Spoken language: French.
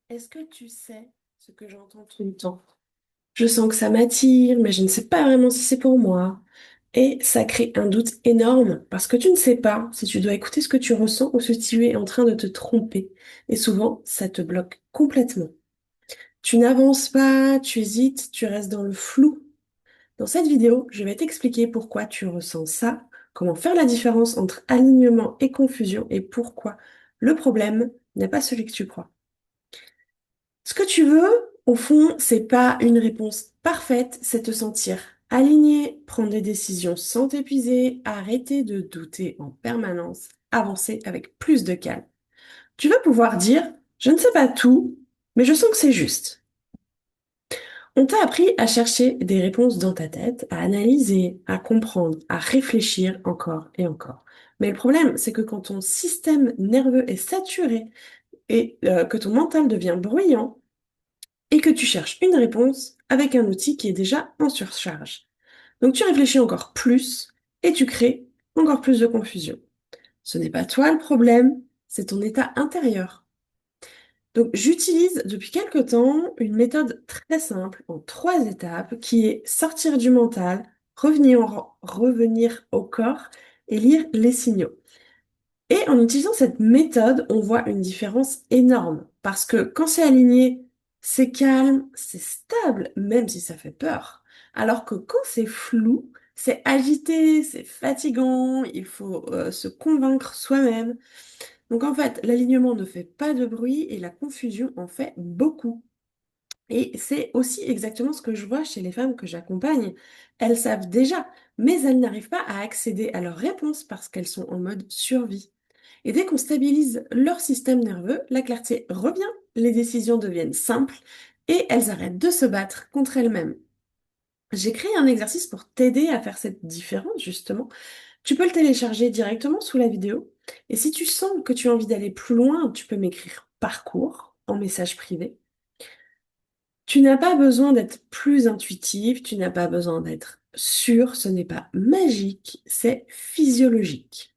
Est-ce que tu sais ce que j'entends tout le temps? Je sens que ça m'attire, mais je ne sais pas vraiment si c'est pour moi. Et ça crée un doute énorme parce que tu ne sais pas si tu dois écouter ce que tu ressens ou si tu es en train de te tromper. Et souvent, ça te bloque complètement. Tu n'avances pas, tu hésites, tu restes dans le flou. Dans cette vidéo, je vais t'expliquer pourquoi tu ressens ça, comment faire la différence entre alignement et confusion et pourquoi le problème n'est pas celui que tu crois. Ce que tu veux, au fond, c'est pas une réponse parfaite, c'est te sentir aligné, prendre des décisions sans t'épuiser, arrêter de douter en permanence, avancer avec plus de calme. Tu vas pouvoir dire, je ne sais pas tout, mais je sens que c'est juste. On t'a appris à chercher des réponses dans ta tête, à analyser, à comprendre, à réfléchir encore et encore. Mais le problème, c'est que quand ton système nerveux est saturé et que ton mental devient bruyant, et que tu cherches une réponse avec un outil qui est déjà en surcharge. Donc tu réfléchis encore plus et tu crées encore plus de confusion. Ce n'est pas toi le problème, c'est ton état intérieur. Donc j'utilise depuis quelque temps une méthode très simple en 3 étapes qui est sortir du mental, revenir au corps et lire les signaux. Et en utilisant cette méthode, on voit une différence énorme. Parce que quand c'est aligné, c'est calme, c'est stable, même si ça fait peur. Alors que quand c'est flou, c'est agité, c'est fatigant, il faut se convaincre soi-même. Donc en fait, l'alignement ne fait pas de bruit et la confusion en fait beaucoup. Et c'est aussi exactement ce que je vois chez les femmes que j'accompagne. Elles savent déjà, mais elles n'arrivent pas à accéder à leurs réponses parce qu'elles sont en mode survie. Et dès qu'on stabilise leur système nerveux, la clarté revient, les décisions deviennent simples et elles arrêtent de se battre contre elles-mêmes. J'ai créé un exercice pour t'aider à faire cette différence, justement. Tu peux le télécharger directement sous la vidéo. Et si tu sens que tu as envie d'aller plus loin, tu peux m'écrire parcours en message privé. Tu n'as pas besoin d'être plus intuitif, tu n'as pas besoin d'être sûr, ce n'est pas magique, c'est physiologique.